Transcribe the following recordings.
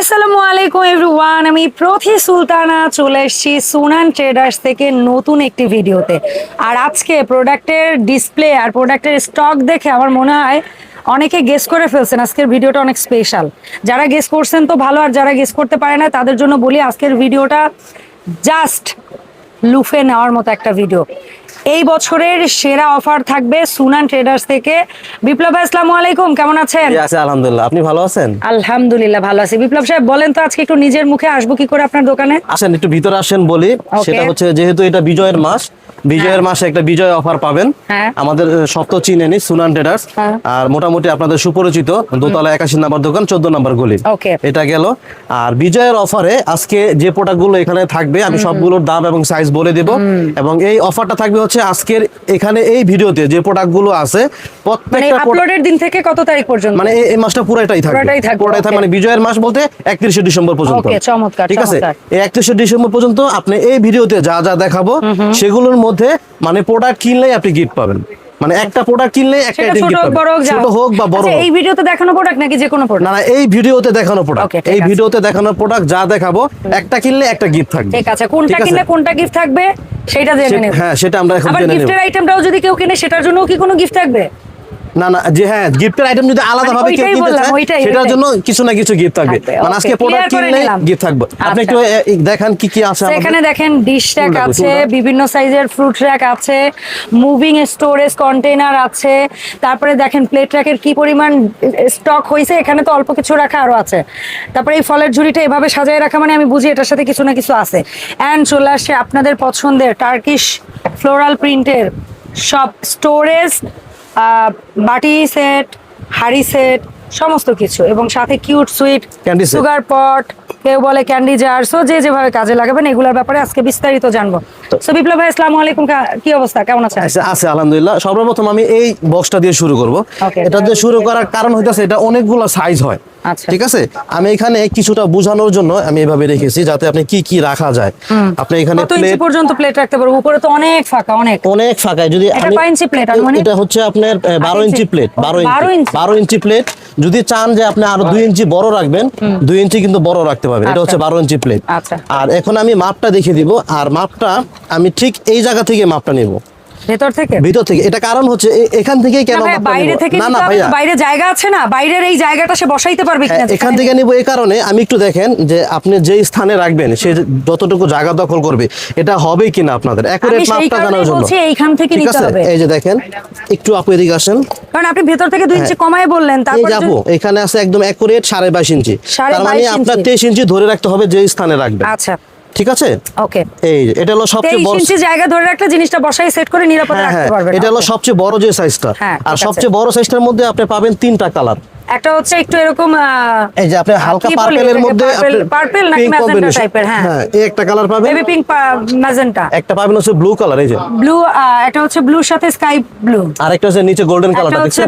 আসসালামু আলাইকুম এভরিওয়ান, আমি প্রথি সুলতানা চলে এসেছি সুনান ট্রেডার্স থেকে নতুন একটি ভিডিওতে। আর আজকে প্রোডাক্টের ডিসপ্লে আর প্রোডাক্টের স্টক দেখে আমার মনে হয় অনেকে গেস করে ফেলছেন আজকের ভিডিওটা অনেক স্পেশাল। যারা গেস করছেন তো ভালো, আর যারা গেস করতে পারে না তাদের জন্য বলি আজকের ভিডিওটা জাস্ট লুফে নেওয়ার মতো একটা ভিডিও। এই বছরের সেরা অফার থাকবে সুনান ট্রেডার্স থেকে। বিপ্লব ভাই আসসালামু আলাইকুম, কেমন আছেন? আছি আলহামদুলিল্লাহ, আপনি ভালো আছেন? আলহামদুলিল্লাহ ভালো আছি। বিপ্লব সাহেব বলেন তো আজকে একটু নিজের মুখে আসবো কি করে আপনার দোকানে? আসেন একটু ভিতরে আসেন বলি। সেটা হচ্ছে যেহেতু এটা বিজয়ের মাস, বিজয়ের মাসে একটা বিজয় অফার পাবেন। আমাদের সপ্তাহ চিনেনি সুনান ট্রেডার্স, আর মোটামুটি আপনাদের সুপরিচিত দোতলা 81 নম্বর দোকান 14 নম্বর গলি, এটা গেল। আর বিজয়ের অফারে আজকে যে প্রোডাক্টগুলো এখানে থাকবে আমি সবগুলোর দাম এবং সাইজ বলে দেব। এবং এই অফারটা থাকবে হচ্ছে আজকের এখানে এই ভিডিওতে যে প্রোডাক্টগুলো আছে প্রত্যেকটা আপলোডের দিন থেকে কত তারিখ পর্যন্ত, মানে এই মাসটা পুরোটাই থাকবে, পুরোটাই থাকবে। মানে বিজয়ের মাস বলতে 31শে ডিসেম্বর পর্যন্ত। ওকে, চমৎকার। ঠিক আছে, এই 31শে ডিসেম্বর পর্যন্ত আপনি এই ভিডিওতে যা যা দেখাবো সেগুলোর মধ্যে মানে প্রোডাক্ট কিনলেই আপনি গিফট পাবেন। মানে একটা প্রোডাক্ট কিনলে একটা আইটেম গিফট পাবেন, ছোট হোক বা বড়। এই ভিডিওতে দেখানো প্রোডাক্ট নাকি যে কোনো প্রোডাক্ট? না, এই ভিডিওতে দেখানো প্রোডাক্ট, এই ভিডিওতে দেখানো প্রোডাক্ট যা দেখাবো একটা কিনলে একটা গিফট থাকবে। ঠিক আছে, কোনটা কিনলে কোনটা গিফট থাকবে সেটা জেনে নেব। হ্যাঁ, সেটা আমরা এখন জেনে নেব। গিফটের আইটেমটাও যদি কেউ কিনে সেটার জন্য কি কোনো গিফট থাকবে? না না, যে হ্যাঁ গিফটের আইটেম যদি আলাদা ভাবে কেউ কিনতে চায় সেটার জন্য কিছু না কিছু গিফট থাকবে। মানে আজকে প্রোডাক্ট কিনলে গিফট থাকবে। আপনি একটু দেখান কি কি আছে আমাদের এখানে। দেখেন ডিশ র‍্যাক আছে, বিভিন্ন সাইজের ফ্রুট র‍্যাক আছে, মুভিং স্টোরেজ কন্টেইনার আছে। তারপরে দেখেন প্লেট র‍্যাকের কি পরিমাণ স্টক হইছে, এখানে তো অল্প কিছু রাখা আরো আছে। তারপরে এই ফলের ঝুড়িটা এভাবে সাজিয়ে রাখা মানে আমি বুঝি এটার সাথে কিছু না কিছু আছে। এন্ড চলে আসছে আপনাদের পছন্দের টার্কিশ ফ্লোরাল প্রিন্টের সব স্টোরেজ, বাটি সেট, হাড়ি সেট, সমস্ত কিছু, এবং সাথে কিউট সুইট সুগার পট, কেউ বলে ক্যান্ডি জার। সো যে যেভাবে কাজে লাগাবেন এগুলোর ব্যাপারে আজকে বিস্তারিত জানবো। সো বিপ্লব ভাই আসসালামু আলাইকুম, কি অবস্থা, কেমন আছেন? আছে আলহামদুলিল্লাহ। সর্বপ্রথম আমি এই বক্সটা দিয়ে শুরু করব। এটা দিয়ে শুরু করার কারণ হইতাছে এটা অনেকগুলো সাইজ হয়। ঠিক আছে, আমি এখানে কিছুটা বোঝানোর জন্য আমি এভাবে রেখেছি যাতে আপনি কি কি রাখা যায়। আপনি এখানে কত ইঞ্চি পর্যন্ত প্লেট রাখতে পারবো? উপরে তো অনেক ফাঁকা, অনেক ফাঁকা। যদি এটা কয় ইঞ্চি প্লেট? মানে এটা হচ্ছে আপনার 12 ইঞ্চি প্লেট, 12 ইঞ্চি প্লেট। যদি চান যে আপনি আরো 2 ইঞ্চি বড় রাখবেন, 2 ইঞ্চি কিন্তু বড় রাখতে পারবেন। এটা হচ্ছে 12 ইঞ্চি প্লেট। আর এখন আমি মাপটা দেখিয়ে দিব, আর মাপটা আমি ঠিক এই জায়গা থেকে মাপটা নেব, ভিতর থেকে। এটা কারণ হচ্ছে এখান থেকে কেন বাইরে থেকে? না ভাইয়া, বাইরে জায়গা আছে না, বাইরের এই জায়গাটা সে বসাইতে পারবে কিনা? এখান থেকে নিব এই কারণে আমি একটু দেখেন যে আপনি যেই স্থানে রাখবেন সে যতটুকু জায়গা দখল করবে এটা হবে কিনা আপনাদের একুরেট মাপটা জানার জন্য এইখান থেকে নিতে হবে। এই যে দেখেন, একটু আপু এদিকে আসেন, কারণ আপনি ভেতর থেকে 2 ইঞ্চি কমায় বললেন। তারপর আপু এখানে আছে একদম একুরেট 22.5 ইঞ্চি, তার মানে আপনার 23 ইঞ্চি ধরে রাখতে হবে যে স্থানে রাখবেন। আচ্ছা, ঠিক আছে। ওকে, এই এটা হলো সবচেয়ে বড় 23 ইঞ্চি জায়গা ধরে রাখলে জিনিসটা বসাই সেট করে নিরাপদে রাখতে পারবেন। এটা হলো সবচেয়ে বড় যে সাইজটা। আর সবচেয়ে বড় সাইজটার মধ্যে আপনি পাবেন 3টা কালার। একটা হচ্ছে একটু এরকম, এই যে আপনি হালকা পার্পলের মধ্যে পার্পল না ম্যাজেন্টা টাইপের। হ্যাঁ, এই একটা কালার পাবেন, বেবি পিঙ্ক ম্যাজেন্টা। একটা পাবেন হচ্ছে ব্লু কালার, এই যে ব্লু। এটা হচ্ছে ব্লুর সাথে স্কাই ব্লু। আর একটা হচ্ছে নিচে গোল্ডেন কালারটা দেখছেন, এটা হচ্ছে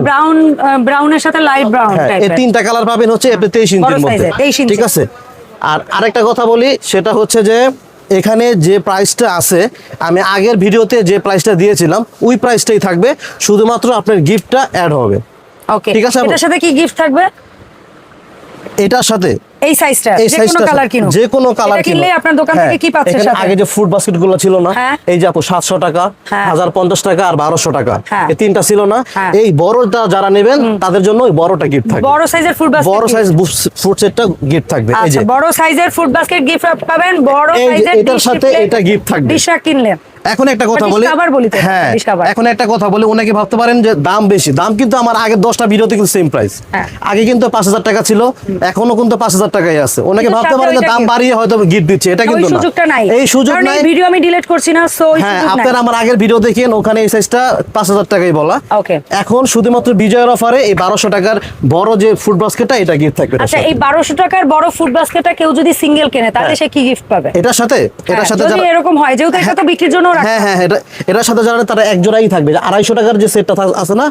ব্রাউনের সাথে লাইট ব্রাউন টাইপের। এই 3টা কালার পাবেন হচ্ছে 23 ইঞ্চির মধ্যে। ঠিক আছে। আর আরেকটা কথা বলি, সেটা হচ্ছে যে এখানে যে প্রাইসটা আছে আমি আগের ভিডিওতে যে প্রাইসটা দিয়েছিলাম ওই প্রাইসটাই থাকবে, শুধুমাত্র আপনার গিফটটা অ্যাড হবে। ওকে, ঠিক আছে। এটার সাথে কি গিফট থাকবে? এটার সাথে এই সাইজটা যে কোনো কালার কিনো, যে কোনো কালার কিনলে আপনার দোকান থেকে কি পাচ্ছেন সাথে? আগে যে ফুড বাস্কেটগুলো ছিল না, এই যে আপু 700 টাকা, 1050 টাকা আর 1200 টাকা, এই তিনটা ছিল না। এই বড়টা যারা নেবেন তাদের জন্য ওই বড়টা গিফট থাকবে। বড় সাইজের ফুড বাস্কেট, বড় সাইজ ফুড সেটটা গিফট থাকবে। এই যে বড় সাইজের ফুড বাস্কেট গিফট পাবেন, বড় সাইজের এটার সাথে এটা গিফট থাকবে। ডিশা কিনলে। এখন একটা কথা বলি, হ্যাঁ এখন একটা কথা বলি, অনেকে ভাবতে পারেন যে দাম বেশি। দাম কিন্তু আমার আগের 10টা ভিডিওতে কিন্তু সেম প্রাইস। আগে কিন্তু 5000 টাকা ছিল, এখনো কিন্তু 5000 টাকাই আছে। অনেকে ভাবতে পারেন যে দাম বাড়িয়ে হয়তো গিফট দিচ্ছে, এটা কিন্তু না, এই সুযোগ নাই। এই ভিডিও আমি ডিলিট করছি না, সো হ্যাঁ আপনারা আমার আগের ভিডিও দেখেন, ওখানে এই সাইজটা 5000 টাকাই বলা। এখন শুধুমাত্র বিজয়ের অফারে এই 1200 টাকার বড় যে ফুড বাস্কেটটা এটা গিফট থাকবে। আচ্ছা, এই 1200 টাকার বড় ফুড বাস্কেটটা কেউ যদি সিঙ্গেল কেনে তাহলে সে কি গিফট পাবে? এটার সাথে যদি এরকম হয়, যেহেতু এটা তো বিক্রির জন্য রাখা। হ্যাঁ, এটার সাথে যারা তারা এক জোড়াই থাকবে। 250 টাকার যে সেটটা আছে না,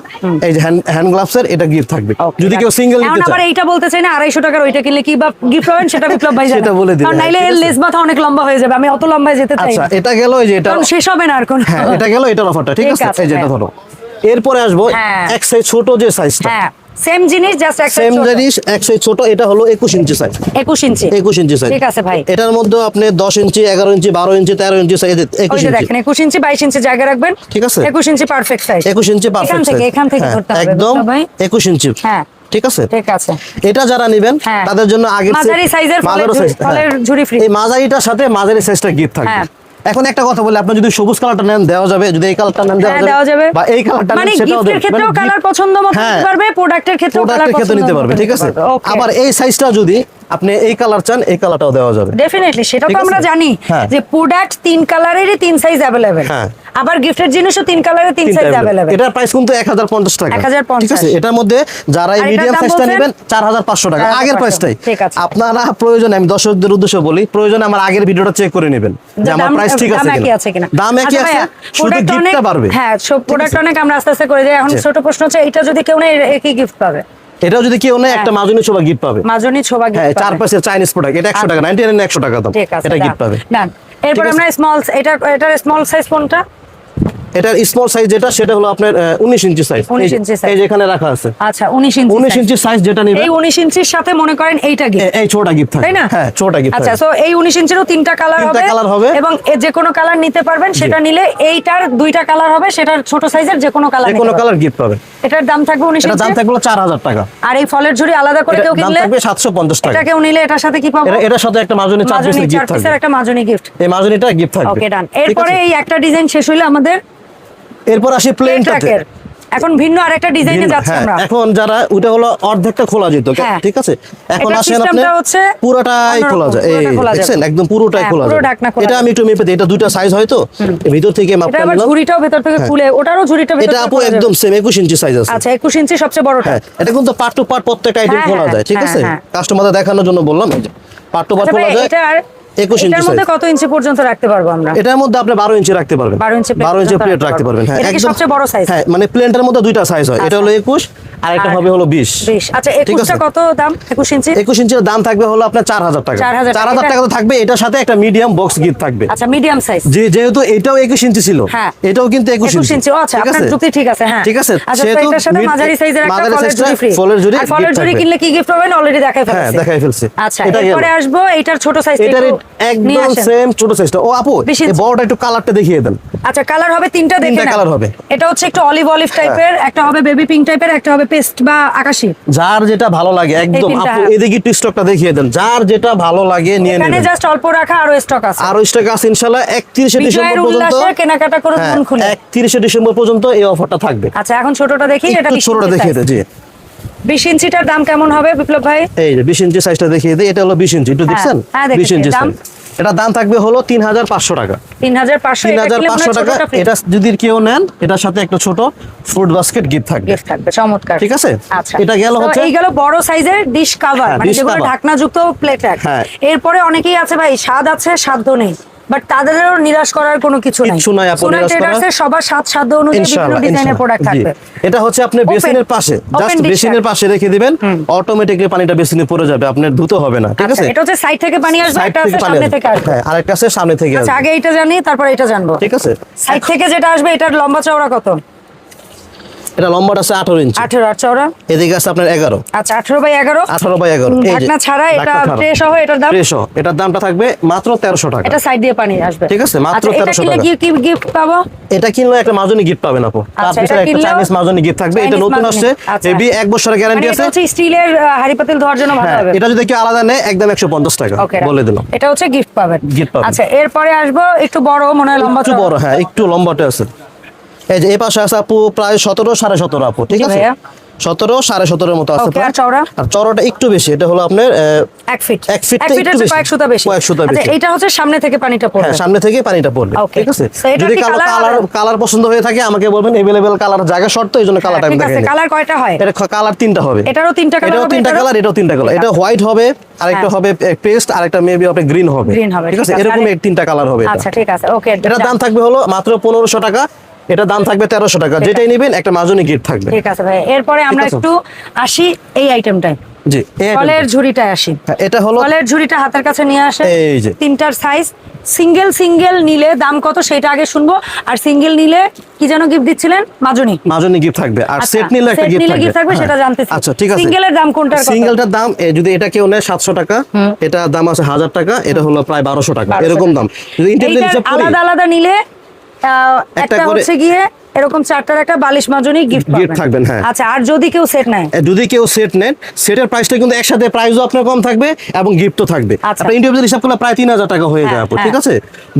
এই যে হ্যান্ড গ্লাভসের, এটা গিফট থাকবে যদি কেউ সিঙ্গেল নিতে চায়। আবার এইটা বলতে চাই না 250 টাকার ওইটা কিনলে কি বা গিফট পাবেন সেটা বিপ্লব ভাই জানেন, সেটা বলে দিন। কারণ নাইলে এর লেস মাথা অনেক লম্বা হয়ে যাবে, আমি অত লম্বায় যেতে চাই না। আচ্ছা, এটা গেল এই যে এটা শেষ হবে না আর কোন। হ্যাঁ, এটা গেল এটার অফারটা। ঠিক আছে, এই যে এটা ধরো। এরপরে আসবো এক সাইজ ছোট যে সাইজটা, সেম জিনিস জাস্ট এক সেম জিনিস এক সাইজ ছোট, এটা হলো 21 ইঞ্চি সাইজ। 21 ইঞ্চি 21 ইঞ্চি সাইজ। ঠিক আছে ভাই। এটার মধ্যে আপনি 10 ইঞ্চি, 11 ইঞ্চি, 12 ইঞ্চি, 13 ইঞ্চি সাইজ, 21 ইঞ্চি দেখেন 21 ইঞ্চি 22 ইঞ্চি জায়গা রাখবেন, ঠিক আছে। 21 ইঞ্চি পারফেক্ট সাইজ, 21 ইঞ্চি পারফেক্ট সাইজ, এখান থেকে ধরতে হবে একদম ভাই। 21 ইঞ্চি, হ্যাঁ ঠিক আছে। ঠিক আছে। এটা যারা নেবেন তাদের জন্য আগের মাঝারি সাইজের ফলের ঝুড়ি ফ্রি। এই মাঝারিটার সাথে মাঝারি সাইজটা গিফট থাকবে। এখন একটা কথা বলি, আপনি যদি সবুজ কালারটা নেন দেওয়া যাবে, যদি এই কালারটা নেন দেওয়া যাবে, বা এই কালারটা নেন সেটাও গিফটের ক্ষেত্রেও কালার পছন্দ মতো নিতে পারবে, প্রোডাক্টের ক্ষেত্রেও কালার পছন্দ নিতে পারবে, ঠিক আছে। আবার এই সাইজটা যদি আপনি এই কালার চান, এই কালারটাও দেওয়া যাবে ডেফিনেটলি। সেটা তো আমরা জানি যে প্রোডাক্ট 3 কালারেরই 3 সাইজ अवेलेबल, আবার গিফটের জিনিসও 3 কালারে 3 সাইজ अवेलेबल। এটার প্রাইস কিন্তু 1050 টাকা, 1050, ঠিক আছে। এটার মধ্যে যারা এই মিডিয়াম সাইজটা নেবেন 4500 টাকা আগের প্রাইসটাই। আপনারা প্রয়োজনে, আমি দর্শকদের উদ্দেশ্যে বলি, প্রয়োজনে আমার আগের ভিডিওটা চেক করে নেবেন যে আমার প্রাইস ঠিক আছে কিনা। দাম একই আছে, শুধু গিফটটা বাড়বে। হ্যাঁ, সব প্রোডাক্ট অনেক আমরা আস্তে আস্তে করে যাই। এখন ছোট প্রশ্ন হচ্ছে এটা যদি কেউ নেয় একই গিফট পাবে? এটাও যদি কেউ নেয় একটা মাজনি ছোবা গিফট পাবে। মাজনি ছোবা গিফট, হ্যাঁ, 4 পিসের চাইনিজ প্রোডাক্ট, এটা 100 টাকা, 99 100 টাকা দাম, এটা গিফট পাবে। ডান। এরপর আমরা স্মল, এটার স্মল সাইজ কোনটা? এটার স্মল সাইজ যেটা, সেটা হলো আপনার 19 ইঞ্চি সাইজ। এই যে এখানে রাখা আছে। আচ্ছা, 19 ইঞ্চি সাইজ যেটা নেবেন, এই 19 ইঞ্চির সাথে মনে করেন এইটা গিফট, এই ছোটটা গিফট থাকে, তাই না? হ্যাঁ, ছোটটা গিফট। আচ্ছা, সো এই 19 ইঞ্চিরও 3টা কালার হবে এবং যে কোনো কালার নিতে পারবেন। সেটা নিলে এইটার 2টা কালার হবে, সেটার ছোট সাইজের যে কোনো কালার, গিফট পাবে। এটার দাম থাকবে 19 ইঞ্চি, এটার দাম থাকবে 4000 টাকা। আর এই ফলের ঝুড়ি আলাদা করে কেউ কিনলে দাম থাকবে 750 টাকা। এটা কেউ নিলে এটার সাথে কি পাবো? এটার সাথে একটা মাজনি 4 পিসের গিফট থাকবে, একটা মাজনি গিফট, এই মাজনিটা গিফট থাকবে। ওকে, ডান। এরপরে এই একটা ডিজাইন শেষ হইলো আমাদের, এরপর আসি প্লেনটাতে। এখন ভিন্ন আরেকটা ডিজাইনে যাচ্ছি আমরা। এখন যারা ওটা হলো অর্ধেকটা খোলা যেত, ঠিক আছে। এখন আসেন আপনি পুরোটাই খোলা যায়, এই দেখছেন একদম পুরোটাই খোলা যায়। এটা আমি একটু মেপে দিই, এটা দুইটা সাইজ হয় তো, ভিতর থেকে মাপটা নিলাম। এটা ঝুড়িটাও ভিতর থেকে খুলে, ওটারও ঝুড়িটা ভিতর থেকে, এটা আপু একদম সেম 21 ইঞ্চি সাইজ আছে। আচ্ছা, 21 ইঞ্চি সবচেয়ে বড়টা। এটা কিন্তু পার্ট টু পার্ট প্রত্যেকটা আইটেম খোলা যায়, ঠিক আছে। কাস্টমারদের দেখানোর জন্য বললাম, পার্ট টু পার্ট খোলা যায়। 21 ইঞ্চি এটার মধ্যে কত ইঞ্চি পর্যন্ত রাখতে পারবো আমরা? এটার মধ্যে আপনি 12 ইঞ্চি রাখতে পারবেন, 12 ইঞ্চি প্লেট রাখতে পারবেন। হ্যাঁ, এটা কি সবচেয়ে বড় সাইজ? হ্যাঁ, মানে প্লেনটার মধ্যে দুইটা সাইজ হয়, এটা হলো 21 আর একটা হবে হলো 20। আচ্ছা, 21টা কত দাম? 21 ইঞ্চি, 21 ইঞ্চির দাম থাকবে হলো আপনার 4000 টাকা। 4000 টাকা তো থাকবে, এটার সাথে একটা মিডিয়াম বক্স গিফট থাকবে। আচ্ছা, মিডিয়াম সাইজ, যেহেতু এটাও 21 ইঞ্চি ছিল, এটাও কিন্তু 21 ইঞ্চি। আচ্ছা, আপনার যুক্তি ঠিক আছে। হ্যাঁ, ঠিক আছে। আচ্ছা, এটার সাথে মাঝারি সাইজের একটা ফলের ঝুড়ি, ফলের ঝুড়ি কিনলে কি গিফট পাবেন অলরেডি দেখাই ফেলছি। হ্যাঁ, দেখাই ফেলছি। আচ্ছা, এরপরে আসবো এটার ছোট সাইজ, এটার একদম সেম ছোট সাইজটা। ও আপু, এই বড়টা একটু কালারটা দেখিয়ে দেন। আচ্ছা, কালার হবে 3টা, দেখেন। 3টা কালার হবে। এটা হচ্ছে একটু অলিভ টাইপের, একটা হবে বেবি পিঙ্ক টাইপের, একটা হবে পেস্ট বা আকাশী। যার যেটা ভালো লাগে একদম। আপু এদিকে একটু স্টকটা দেখিয়ে দেন, যার যেটা ভালো লাগে নিয়ে নেবেন। এখানে জাস্ট অল্প রাখা, আরো স্টক আছে, ইনশাআল্লাহ 31 ডিসেম্বর পর্যন্ত কেনাকাটা করুন মন খুলে। 31 ডিসেম্বর পর্যন্ত এই অফারটা থাকবে। আচ্ছা, এখন ছোটটা দেখি। এটা ছোটটা দেখিয়ে দেন। জি, 20 ইঞ্চিটার দাম কেমন হবে বিপ্লব ভাই? এই যে 20 ইঞ্চি সাইজটা দেখিয়ে দেই। এটা হলো 20 ইঞ্চি, একটু দেখছেন? 20 ইঞ্চি সাইজ। এটা দাম থাকবে হলো 3500 টাকা। 3500 টাকা। এটা যদি কেউ নেন, এটার সাথে একটা ছোট ফ্রুট বাস্কেট গিফট থাকবে। চমৎকার, ঠিক আছে। আচ্ছা, এটা গেল হচ্ছে, এই গেল বড় সাইজের ডিশ কভার, মানে যেগুলো ঢাকনাযুক্ত প্লেট রাখ। এরপরে অনেকেই আছে ভাই, স্বাদ আছে সাধ্য নেই, বাট তাদেরও নিরাশ করার কোনো কিছু নাই। সবার সাধ্য অনুযায়ী বিভিন্ন ডিজাইনের প্রোডাক্ট থাকবে। এটা হচ্ছে আপনি বেসিনের পাশে, জাস্ট বেসিনের পাশে রেখে দিবেন, অটোমেটিক্যালি পানিটা বেসিনে পড়ে যাবে, আপনার ধুতে হবে না, ঠিক আছে। এটা হচ্ছে সাইড থেকে পানি আসবে, এটা আছে সামনে থেকে আসবে। হ্যাঁ, আরেকটা আছে সামনে থেকে আসবে। আচ্ছা, আগে এটা জানি, তারপর এটা জানবো, ঠিক আছে। সাইড থেকে যেটা আসবে, এটার লম্বা চওড়া কত? এটা লম্বাটা আছে 18 ইঞ্চি। 18 আর চওড়া? এদিকে আছে আপনার 11। আচ্ছা, 18 বাই 11। 18 বাই 11। এই যে ঢাকনা ছাড়া, এটা ট্রে সহ এটার দাম? ট্রে সহ এটার দামটা থাকবে মাত্র 1300 টাকা। এটা সাইড দিয়ে পানি আসবে, ঠিক আছে, মাত্র 1300 টাকা। এটা কিনলে কি গিফট পাবো? এটা কিনলে একটা মাজনি গিফট পাবেন আপু। তার পিছনে একটা চাইনিজ মাজনি গিফট থাকবে। এটা নতুন আসছে, এবি 1 বছরের গ্যারান্টি আছে। এটা হচ্ছে স্টিলের হাড়ি পাতিল ধোয়ার জন্য ভালো হবে। এটা যদি কেউ আলাদা নেয় একদম 150 টাকা বলে দিলাম। এটা হচ্ছে গিফট পাবেন। আচ্ছা, এরপরে আসবো একটু বড়, মনে হয় লম্বা, একটু বড়। হ্যাঁ, একটু লম্বাটা আছে। এই যে এই পাশে আছে আপু প্রায় 17 17.5 আপু, ঠিক আছে। 17 17.5 এর মতো আছে। আর চওড়া? আর চওড়াটা একটু বেশি, এটা হলো আপনার 1 ফিট। 1 ফিট কয়েক সুতা বেশি। আচ্ছা, এটা হচ্ছে সামনে থেকে পানিটা পড়বে। হ্যাঁ, সামনে থেকে পানিটা পড়বে, ঠিক আছে। যদি কালার পছন্দ হয়ে থাকে আমাকে বলবেন, अवेलेबल কালার জায়গা শর্ত, এইজন্য কালারটা আমি দেখাই। কালার কয়টা হয়? এটা কালার 3টা হবে। এটারও 3টা কালার হবে। এটাও 3টা কালার, এটাও 3টা কালার। এটা হোয়াইট হবে, আরেকটা হবে পেস্ট, আরেকটা মেবি হবে গ্রিন হবে, ঠিক আছে। এরকম 3টা কালার হবে। আচ্ছা, ঠিক আছে, ওকে। এটার দাম থাকবে হলো মাত্র 1500 টাকা। এটা দাম থাকবে 1300 টাকা। যেটাই নেবেন একটা মাজনি গিফট থাকবে। ঠিক আছে ভাই। এরপরে আমরা একটু আসি এই আইটেমটায়। জি ফলের ঝুড়িটা আসি। এটা হলো ফলের ঝুড়িটা হাতের কাছে নিয়ে আসে, এই যে তিনটার সাইজ। সিঙ্গেল সিঙ্গেল নিলে দাম কত সেটা আগে শুনবো, আর সিঙ্গেল নিলে কি যেন গিফট দিচ্ছিলেন? মাজনি গিফট থাকবে, আর আচ্ছা, সেট নিলে একটা set গিফট নিলে gift থাকবে, হ্যাঁ। সেটা জানতেছি। আচ্ছা ঠিক আছে, সিঙ্গেলের দাম কোনটার কত? সিঙ্গেলটার দাম যদি এটা কেউ নেয় 700 টাকা, এটা দাম আছে 1000 টাকা, এটা হলো প্রায় 1200 টাকা 1200 এরকম দাম। যদি ইন্টারনেট এইটার হিসাব করি আলাদা আলাদা নিলে একটা করে- হচ্ছে গিয়ে এরকম চারটার একটা বালিশ মাজনি গিফট Gift থাকবেন, হ্যাঁ। আচ্ছা, আর যদি কেউ সেট নেয়? যদি কেউ সেট নেন, সেটের প্রাইসটা কিন্তু একসাথে প্রাইসও আপনার কম থাকবে এবং গিফটও থাকবে। আচ্ছা। আপনি ইন্ডিভিজুয়াল হিসাব করলে প্রায় 3000 টাকা হয়ে যায় আপু, হ্যাঁ, ঠিক আছে?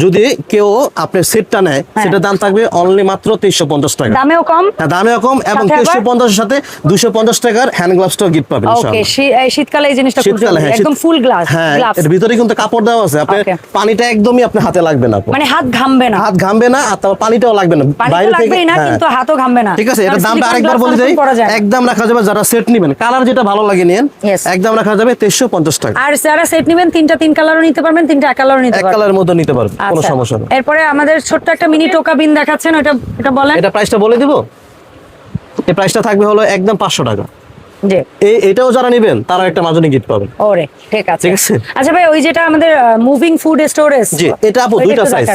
যদি কেউ আপনার সেটটা নেয়, সেটার দাম থাকবে অনলি মাত্র 2350 টাকা। দামেও কম, হ্যাঁ, দামেও কম, এবং সাথে আবার 2350 এর সাথে 250 টাকার হ্যান্ড গ্লাভসটাও গিফট পাবেন ওকে। ইনশাআল্লাহ। শীতকালে এই জিনিসটা খুব শীতকালে, জরুরি, হ্যাঁ, একদম ফুল গ্লাস হ্যাঁ, গ্লাভস, এর ভিতরে কিন্তু কাপড় দেওয়া আছে, আপনার Okay. পানিটা একদমই আপনার হাতে লাগবে না আপু। মানে হাত ঘামবে না, হাত ঘামবে না, আর তারপর পানিটাও লাগবে না পানি তো বাইরে থেকে, লাগবেই না, হ্যাঁ। কিন্তু হাতও ঘামবে না। ঠিক আছে, এটা কারণ দামটা silicone আরেকবার gloves বলে দেই, অনেকক্ষণ পরা যায়। একদম রাখা যাবে যারা সেট নেবেন, কালার যেটা ভালো লাগে নিন, Yes. একদম রাখা যাবে 2350 টাকা। আর যারা সেট নেবেন, তিনটা তিন কালারও নিতে পারবেন, তিনটা এক কালারও নিতে এক পারবেন। কালারের মধ্যে নিতে পারবেন, কোনো আচ্ছা। সমস্যা নেই। এরপরে আমাদের ছোট্ট একটা মিনি টোকা বিন দেখাচ্ছেন, ওটা বলেন। এটা প্রাইসটা বলে দিব, এই প্রাইসটা থাকবে হলো একদম 500 টাকা। জি, এটাও যারা নেবেন তারা একটা মাজনি গিফট পাবেন। ওরে ঠিক আছে, ঠিক আছে। আচ্ছা ভাই, ওই যেটা আমাদের মুভিং ফুড স্টোরেজ, জি, এটা আপু দুইটা সাইজ,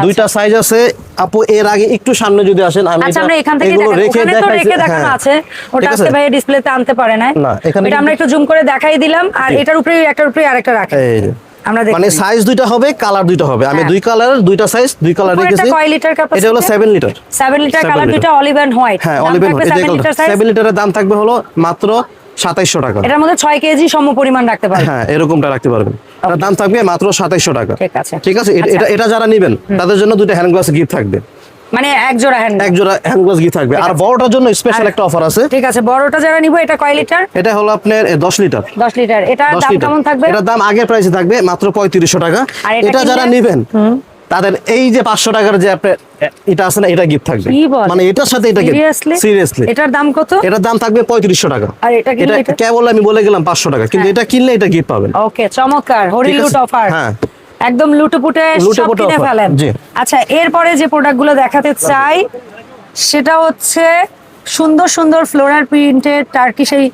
দুইটা সাইজ আছে আপু। এর আগে একটু সামনে যদি আসেন, আমি আচ্ছা, এটা আমরা এখান থেকে এগুলো দেখাবো, রেখে ওখানে তো দেখাইছি, রেখে দেখানো হ্যাঁ। আছে, ওটা ঠিক আছে? আজকে ভাই ডিসপ্লেতে আনতে পারে না, না, এখানে এটা আমরা একটু জুম করে দেখাই দিলাম, আর জি। এটার উপরে একটার উপরে আরেকটা রাখি এই যে। আমরা দেখি। মানে সাইজ দুইটা হবে, কালার দুইটা হবে। আমি হ্যাঁ। দুই কালারের দুইটা সাইজ, দুই কালার উপরেরটা রেখেছি। কয় লিটার capacity? এটা হলো 7 লিটার। 7 litre, 7 colour litre. দুটো অলিভ এন্ড হোয়াইট। হ্যাঁ, olive and white. 7 litre size. 7 লিটারের দাম থাকবে হলো মাত্র 2700 টাকা। এটার মধ্যে 6 কেজি সম পরিমাণ রাখতে পারবে। হ্যাঁ, এরকমটা রাখতে পারবেন। এটার দাম থাকবে মাত্র 2700 টাকা। ঠিক আছে। ঠিক আছে, এটা যারা নেবেন তাদের জন্য দুইটা হ্যান্ড গ্লাস গিফট থাকবে, মানে এক জোড়া হ্যান্ড। এক জোড়া হ্যান্ড গ্লাস গিফট থাকবে। আর বড়টার জন্য স্পেশাল একটা অফার আছে। ঠিক আছে, বড়টা যারা নিব, এটা কয় লিটার? এটা হলো আপনার 10 লিটার। 10 লিটার। এটার 10 দাম লিটার। কেমন থাকবে? এটার দাম আগের প্রাইসে থাকবে মাত্র 3500 টাকা। আর এটা এটা যারা কিনলে? নেবেন তাদের এই যে 500 টাকার যে আপনার এটা আছে না, এটা গিফট থাকবে। কি বলেন? মানে এটার সাথে এটা Seriously? সিরিয়াসলি। এটার দাম কত? এটার দাম থাকবে 3500 টাকা। আর এটা কিনলে এটা? কেবল আমি বলে গেলাম 500 টাকা, কিন্তু এটা কিনলে এটা গিফট পাবেন। ওকে, চমৎকার, হরি ঠিক আছে? লুট অফার। হ্যাঁ, একদম লুটেপুটে সব লুটেপুটে কিনে offer, ফেলেন। জি। আচ্ছা, এরপরে যে প্রোডাক্টগুলো দেখাতে চাই সেটা হচ্ছে সুন্দর সুন্দর ফ্লোরাল প্রিন্টেড টার্কি সেই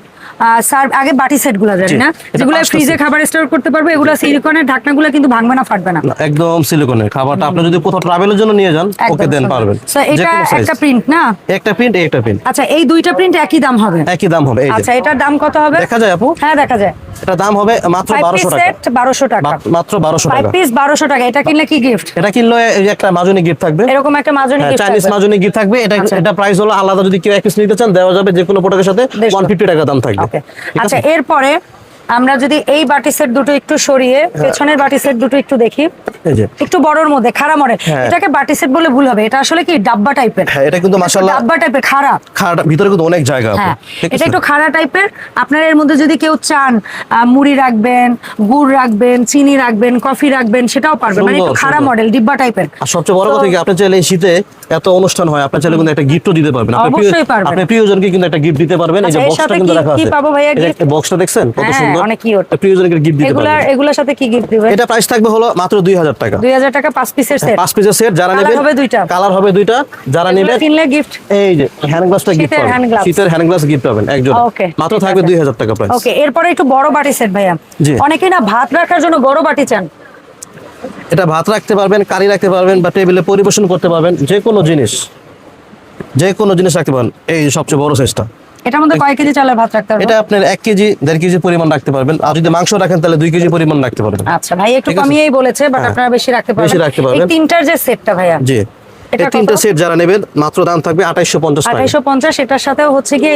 সার্ভ। আগে বাটি সেটগুলো জানি জি, না, এটা যেগুলো 5টা ফ্রিজে set। খাবার স্টোর করতে পারবে, এগুলো সিলিকনের, ঢাকনাগুলো কিন্তু ভাঙবে না, ফাটবে না। না, একদম সিলিকনের। খাবারটা আপনি যদি কোথাও ট্রাভেলের জন্য নিয়ে যান, ওকে দেন পারবেন। So, এটা যেকোনো size। একটা প্রিন্ট না? একটা প্রিন্ট, একটা প্রিন্ট, আচ্ছা, এই দুইটা প্রিন্ট একই দাম হবে? একই দাম হবে। এই যে আচ্ছা, এটার দাম কত হবে? দেখা যায় আপু, হ্যাঁ, দেখা যায়। এটা দাম হবে মাত্র 5 পিস 1200 টাকা। সেট 1200 টাকা। মাত্র 1200 5 টাকা। পিস 1200 টাকা। এটা কিনলে কি গিফট? এটা কিনলে এই যে একটা মাজনি গিফট থাকবে, এরকম একটা মাজনি গিফট চাইনিজ থাকবে। মাজনি গিফট থাকবে। এটা প্রাইস হলো আলাদা, যদি কেউ এক পিস নিতে চান দেওয়া যাবে, যে কোনো প্রোডাক্টের সাথে 150 টাকা দাম থাকবে। ওকে, ঠিক আচ্ছা, আছে? এরপরে আমরা যদি এই বাটি সেট দুটো একটু সরিয়ে পেছনের বাটি সেট দুটো একটু দেখি, এই যে একটু বড়র মধ্যে খাড়া মডেল। হ্যাঁ। এটাকে বাটি সেট বলে ভুল হবে, এটা আসলে কি ডাব্বা টাইপের। হ্যাঁ, এটা কিন্তু মাশাআল্লাহ ডাব্বা টাইপের, খাড়া। খাড়া, ভিতরে কিন্তু অনেক জায়গা আপু। হ্যাঁ, ঠিক এটা আছে? একটু খাড়া টাইপের। আপনার এর মধ্যে যদি কেউ চান মুড়ি রাখবেন, গুড় রাখবেন, চিনি রাখবেন, কফি রাখবেন, সেটাও পারবেন। মানে একটু সুন্দর, খাড়া সুন্দর। মডেল, ডিব্বা টাইপের। আর সবচেয়ে বড় কথা কি, আপনি চাইলে এই শীতে এত অনুষ্ঠান হয়, আপনি চাইলে কিন্তু একটা গিফটও দিতে পারবেন। অবশ্যই পারবেন। আপনি প্রিয়জনকে কিন্তু একটা গিফট দিতে পারবেন। এই যে আচ্ছা, এর বক্সটা সাথে কিন্তু কি- রাখা কি আছে, পাবো ভাইয়া এই যে gift? বক্সটা দেখছেন কত হ্যাঁ, সুন্দর, অনেক cute। প্রিয়জনকে গিফট দিতে পারবেন। এগুলার সাথে কি গিফট দিবেন? এটা প্রাইস থাকবে হলো মাত্র 2000 টাকা। 2000 টাকা 5 পিসের সেট। 5 পিসের সেট যারা Colour নেবেন, হবে দুইটা। কালার হবে দুইটা, যারা নেবেন কিনলে গিফট। এই যে হ্যান্ড গ্লাসটা গিফট শীতের hand পাবেন, gloves। শীতের হ্যান্ড গ্লাস গিফট পাবেন একজন। ওকে, মাত্র ঠিক থাকবে আছে। 2000 টাকা প্রাইস। ওকে, এরপরে একটু বড় বাটি সেট ভাইয়া। জি। অনেকেই না ভাত রাখার জন্য বড় বাটি চান। এটা ভাত রাখতে পারবেন, কারি রাখতে পারবেন, বা টেবিলে পরিবেশন করতে পারবেন, যে কোনো জিনিস রাখতে পারেন। এই সবচেয়ে বড় সাইজটা, এটার মধ্যে কয় কেজি চালের ভাত রাখতে হবে? এটা আপনার 1 কেজি 1.5 কেজি পরিমাণ রাখতে পারবেন। আর যদি মাংস রাখেন তাহলে 2 কেজি পরিমাণ রাখতে পারবেন। আচ্ছা ভাই, একটু ঠিক আছে। কমিয়েই বলেছে, বাট হ্যাঁ। আপনারা বেশি রাখতে পারবেন। বেশি রাখতে পারবেন। এই তিনটার যে সেটটা ভাইয়া, জি, এটা এই কত? তিনটা সেট যারা নেবেন মাত্র দাম থাকবে 2850 টাকা। 2850। এটার সাথেও হচ্ছে কি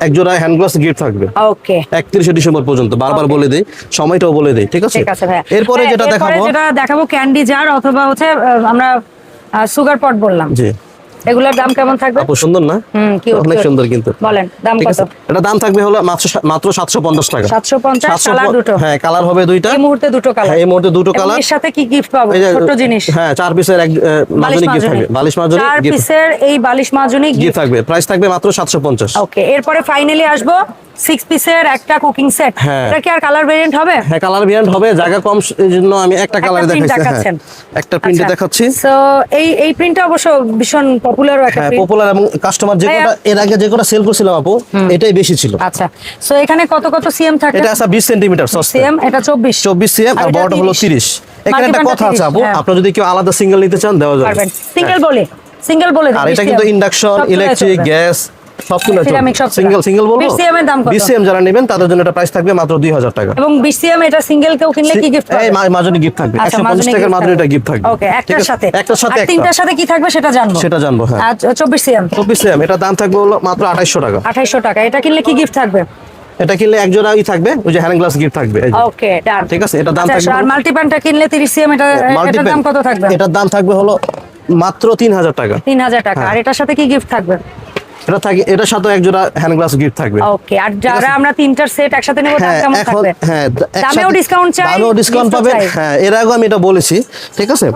এক জোড়া হ্যান্ড গ্লাস গিফট থাকবে ওকে, 31 ডিসেম্বর পর্যন্ত। বারবার Okay. বলে দেই, সময়টাও বলে দেই, ঠিক আছে? ঠিক আছে ভাইয়া। এরপরে হ্যাঁ, যেটা এরপরে দেখাবো, যেটা দেখাবো ক্যান্ডি জার, অথবা হচ্ছে আমরা সুগার পট বললাম। জি এগুলোর দাম কেমন থাকবে? আপু সুন্দর না? cute, অনেক cute। সুন্দর কিন্তু। বলেন দাম ঠিক কত? আছে, এটা দাম থাকবে হলো মাত্র 750 টাকা। 750, কালার দুটো। হ্যাঁ, কালার হবে দুইটা। এই মুহূর্তে দুটো কালার। হ্যাঁ, এই মুহূর্তে দুটো এবং কালার। এর সাথে কি গিফট পাবো? এই যে ছোট জিনিস। হ্যাঁ, 4 পিসের এক মাজনি গিফট থাকবে, বালিশ মাজনি 4 গিফট পিসের এই বালিশ মাজনি গিফট গিফট। থাকবে। প্রাইস থাকবে মাত্র 750। ওকে, এরপরে ফাইনালি আসবো 6 পিসের একটা কুকিং সেট। হ্যাঁ। এটা কি আর কালার ভেরিয়েন্ট হবে? হ্যাঁ, কালার ভেরিয়েন্ট হবে, জায়গা কম, এই জন্য আমি একটা কালারে print দেখাচ্ছি। হ্যাঁ, দেখাচ্ছেন। একটা প্রিন্টে আচ্ছা। দেখাচ্ছি। So, এই প্রিন্টটা অবশ্য ভীষণ পপুলারও একটা হ্যাঁ print। পপুলার, এবং কাস্টমার যে ভাইয়া- কোটা এর আগে যে কোটা সেল করছিলাম আপু, এটাই বেশি ছিল। আচ্ছা, সো এখানে কত কত সিএম থাকে? এটা আছে 20 সেন্টিমিটার সস্তা, সিএম এটা 24 সিএম, আর এটা বড়টা হলো 30। এখানে একটা মাল্টিপ্যান্টটা কথা আছে 30, আপু, হ্যাঁ। আপনারা যদি কেউ আলাদা সিঙ্গেল নিতে চান দেওয়া যাবে। পারবেন সিঙ্গেল বলে, সিঙ্গেল বলে দিন, আর এটা 20 কিন্তু CM ইন্ডাকশন, সব চলে ইলেকট্রিক, চলবে। গ্যাস সব চলে সিরামিক সব চলে। সিঙ্গেল বলবো। 20 CM এর দাম কত? 20 সিএম যারা নেবেন তাদের জন্য এটা প্রাইস থাকবে মাত্র 2000 টাকা। এবং 20 সিএম এটা সিঙ্গেল কেউ কিনলে কি গিফট এই পাবে? মাজনি গিফট থাকবে, আচ্ছা, 150 টাকার মাজনি এটা গিফট থাকবে। ওকে, ঠিক একটার আছে? সাথে একটার সাথে আর একটা। তিনটার সাথে কি থাকবে সেটা জানবো। সেটা জানবো, হ্যাঁ। আর 24 সিএম 24 সিএম এটা দাম থাকবে হলো মাত্র 2800 টাকা। 2800 টাকা। এটা কিনলে কি গিফট থাকবে? এটা কিনলে এক জোড়াই থাকবে, ওই যে হ্যান্ড গ্লাস গিফট থাকবে, এই যে। ওকে, ডান। ঠিক আছে, এটা দাম আচ্ছা, থাকবে আর হলো- মাল্টিপ্যান্টটা কিনলে 30 সিএম এটা এটার Multiple, দাম কত থাকবে? এটার দাম থাকবে হলো মাত্র 3000 টাকা। 3000 টাকা। হ্যাঁ। আর এটার সাথে কি গিফট থাকবে? এটা থাকে, এটার সাথে এক জোড়া হ্যান্ড গ্লাস গিফট থাকবে। ওকে, আর যারা আমরা তিনটার সেট একসাথে নেব দাম হ্যাঁ কেমন এখন থাকবে? হ্যাঁ দামেও ডিসকাউন্ট চাই, দামেও ডিসকাউন্ট gift ও পাবেন। চাই। হ্যাঁ এর আগে আমি এটা বলেছি, ঠিক আছে।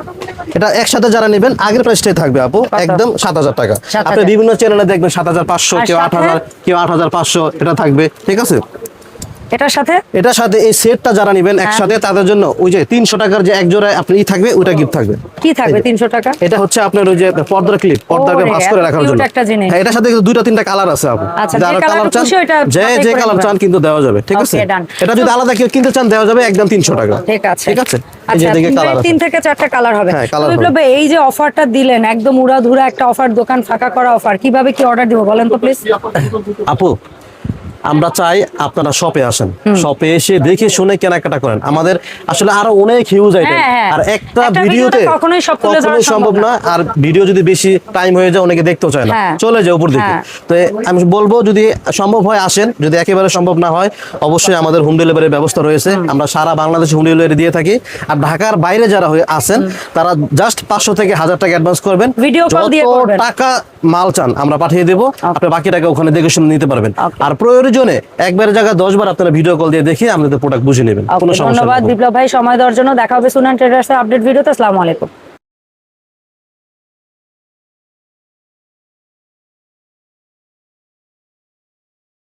এটা একসাথে যারা নেবেন আগের প্রাইসটাই থাকবে আপু, কত? একদম 7000 টাকা। 7000 আপনি বিভিন্ন চ্যানেলে দেখবেন 7500, আর কেউ সাথে? 8000, কেউ 8500 এটা থাকবে, ঠিক আছে। এটার সাথে এটার সাথে এই সেটটা যারা নেবেন একসাথে তাদের জন্য ওই যে 300 টাকার যে এক জোড়া আপনি থাকবে ওটা গিফট থাকবে। কি থাকবে 300 টাকা? এটা হচ্ছে আপনার ওই যে পর্দার ক্লিপ, পর্দাকে ওরে, ভাঁজ করে এত রাখার cute জন্য। একটা জিনিস। হ্যাঁ এটার সাথে কিন্তু দুইটা তিনটা কালার আছে আপু। আচ্ছা, যারা যে কালার colour চান, খুশি ওইটা যে বাছাই যে করে কালার নেবেন। চান কিন্তু দেওয়া যাবে, ঠিক আছে। Okay, done. এটা যদি আলাদা কেউ কিনতে চান দেওয়া যাবে একদম 300 টাকা। ঠিক আছে, ঠিক আছে। এই যে আচ্ছা, এদিকে কালার আছে। 3 থেকে 4টা কালার হবে। হ্যাঁ, colour তো বিপ্লব ভাই, এই যে অফারটা দিলেন একদম উড়াধুরা একটা অফার, দোকান ফাঁকা করা অফার, কিভাবে কি অর্ডার দিব বলেন তো প্লিজ? আপু আমরা চাই আপনারা শপে আসেন, শপে এসে দেখে শুনে কেনাকাটা করেন। আমাদের আসলে আরো অনেক হিউজ আইটেম, হ্যাঁ, হ্যাঁ। আর একটা একটা ভিডিওতে ভিডিওতে কখনোই সব তুলে ধরা সম্ভব না। আর ভিডিও যদি বেশি টাইম হয়ে যায় অনেকে দেখতেও চায় না, হ্যাঁ। চলে যায় উপর দিকে। হ্যাঁ। তো আমি বলবো যদি সম্ভব হয় আসেন, যদি একেবারে সম্ভব না হয় অবশ্যই আমাদের হোম ডেলিভারির ব্যবস্থা রয়েছে। আমরা সারা বাংলাদেশে হোম ডেলিভারি দিয়ে থাকি। আর ঢাকার বাইরে যারা আছেন তারা জাস্ট 500 থেকে 1000 টাকা অ্যাডভান্স করবেন, Video call দিয়ে যত করবেন। টাকা মাল চান আমরা পাঠিয়ে দেবো, আপনি বাকি টাকা ওখানে দেখে শুনে নিতে পারবেন। Okay. আর প্রয়োজনে একবারের জায়গায় 10 বার আপনারা ভিডিও কল দিয়ে দেখে আমাদের প্রোডাক্ট বুঝে নেবেন, কোনো Okay, সমস্যা ধন্যবাদ নেই। বিপ্লব ভাই সময় দেওয়ার জন্য। দেখা হবে সুনান ট্রেডার্সের আপডেট ভিডিওতে। আসসালামু আলাইকুম।